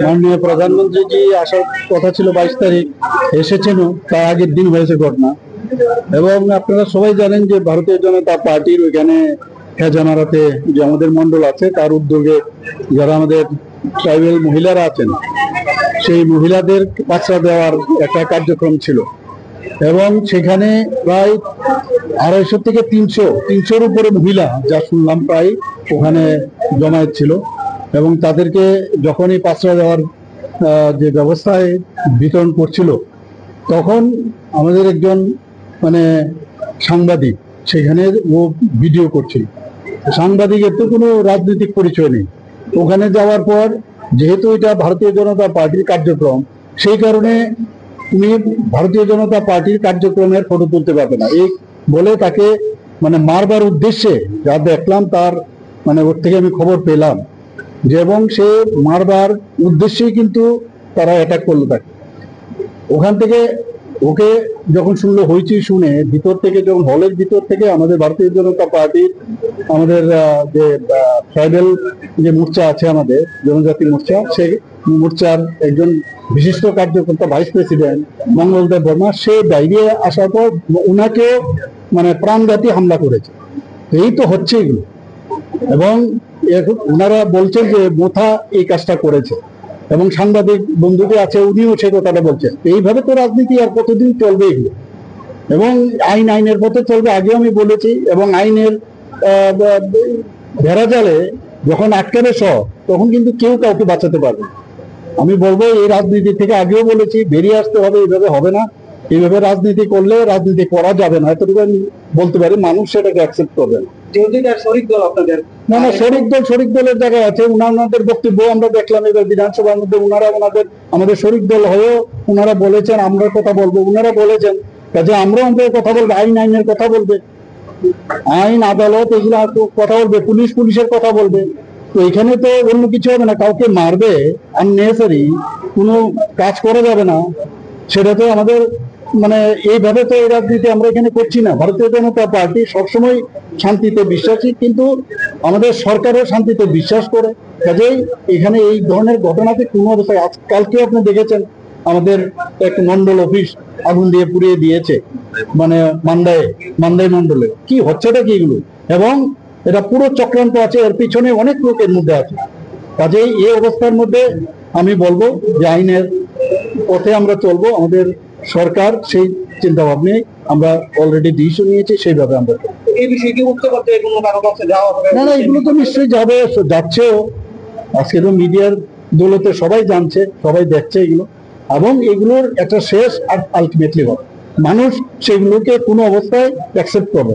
মাননীয় প্রধানমন্ত্রী জি আসার কথা ছিল 22 তারিখ, এসেছেন, তার আগের দিন হয়েছে ঘটনা। এবং আপনারা সবাই জানেন যে ভারতীয় জনতা পার্টির ওইখানে খেজামারাতে যে আমাদের মন্ডল আছে, তার উদ্যোগে যারা আমাদের ট্রাইবাল মহিলারা আছেন, সেই মহিলাদের বাচ্চা দেওয়ার একটা কার্যক্রম ছিল। এবং সেখানে প্রায় 250 থেকে 300-300-র উপরে মহিলা, যা শুনলাম, প্রায় ওখানে জমায়েত ছিল। এবং তাদেরকে যখনই পাত্রা দেওয়ার যে ব্যবস্থায় বিতরণ করছিল, তখন আমাদের একজন সাংবাদিক সেখানে ও ভিডিও করছিল। সাংবাদিকের তো কোনো রাজনৈতিক পরিচয় নেই। ওখানে যাওয়ার পর যেহেতু এটা ভারতীয় জনতা পার্টির কার্যক্রম, সেই কারণে উনি ভারতীয় জনতা পার্টির কার্যক্রমের ফটো তুলতে পারবে না এই বলে তাকে মারবার উদ্দেশ্যে, যা দেখলাম তার ওর থেকে আমি খবর পেলাম যে, এবং সে মারবার উদ্দেশ্যেই কিন্তু তারা অ্যাটাক করলো তাকে। ওখান থেকে ওকে যখন শুনলো, হইচই শুনে ভিতর থেকে, যখন হলের ভিতর থেকে আমাদের ভারতীয় জনতা পার্টির আমাদের যে ট্রাইবাল যে মোর্চা আছে, আমাদের জনজাতি মোর্চা, সেই মোর্চার একজন বিশিষ্ট কার্যকর্তা, ভাইস প্রেসিডেন্ট মঙ্গলদেব বর্মা, সে বাইরে আসার পর ওনাকেও প্রাণঘাতী হামলা করেছে। এই তো হচ্ছে এগুলো। এবং ওনারা বলছেন যে মোথা এই কাজটা করেছে, এবং সাংবাদিক বন্ধুকে আছে, উনিও সে কথাটা বলছেন। এইভাবে তো রাজনীতি আর কতদিন চলবে এগুলো? এবং আইনের পথে চলবে, আগেও আমি বলেছি। এবং আইনের ভেড়াজালে যখন আটকাবে সব, তখন কিন্তু কেউ কাউকে বাঁচাতে পারবে না। আমি বলবো, এই রাজনীতি থেকে আগেও বলেছি, বেরিয়ে আসতে হবে। এইভাবে হবে না, এইভাবে রাজনীতি করলে রাজনীতি করা যাবে না, এতটুকু আমি বলতে পারি। মানুষ সেটাকে অ্যাকসেপ্ট করবে না। না, শরিক দলের জায়গায় আছে। ওনাদের বক্তব্য আমরা দেখলাম এবার বিধানসভার মধ্যে। আমাদের শরিক দল হয়েও ওনারা বলেছেন আমরা কথা বলবো, ওনারা বলেছেন কাজে আমরাও আমাদের কথা বলবো। আইনের কথা বলবে, আইন আদালত এগুলো কথা বলবে, পুলিশের কথা বলবে। তো এখানে তো অন্য কিছু হবে না। কাউকে মারবে, আননেসারি কোনো কাজ করা যাবে না। সেটা তো আমাদের এইভাবে তো এই রাজনীতি আমরা এখানে করছি না। ভারতীয় জনতা পার্টি সবসময় শান্তিতে বিশ্বাসী, কিন্তু আমাদের সরকারও শান্তিতে বিশ্বাস করে। কাজেই এখানে এই ধরনের ঘটনাতে কোনো অবস্থায়, কালকে আপনি দেখেছেন আমাদের এক মন্ডল অফিস আগুন দিয়ে পুড়িয়ে দিয়েছে, মান্দাই মন্ডলে। কি হচ্ছেটা কি এগুলো? এবং এটা পুরো চক্রান্ত আছে, এর পিছনে অনেক লোকের মধ্যে আছে। কাজেই এই অবস্থার মধ্যে আমি বলবো যে আইনের পথে আমরা চলবো। আমাদের সরকার সেই চিন্তা ভাবনা আমরা অলরেডি ডিসিশন নিয়েছি, সেইভাবে আমরা এই বিষয়টি উঠতে করতে না, এগুলো তো নিশ্চয়ই যাচ্ছেও। আজকে তো মিডিয়ার দৌলতে সবাই জানছে, সবাই দেখছে এগুলো। এবং এগুলোর একটা শেষ আলটিমেটলি হবে, মানুষ সেগুলোকে কোনো অবস্থায় অ্যাকসেপ্ট করবে।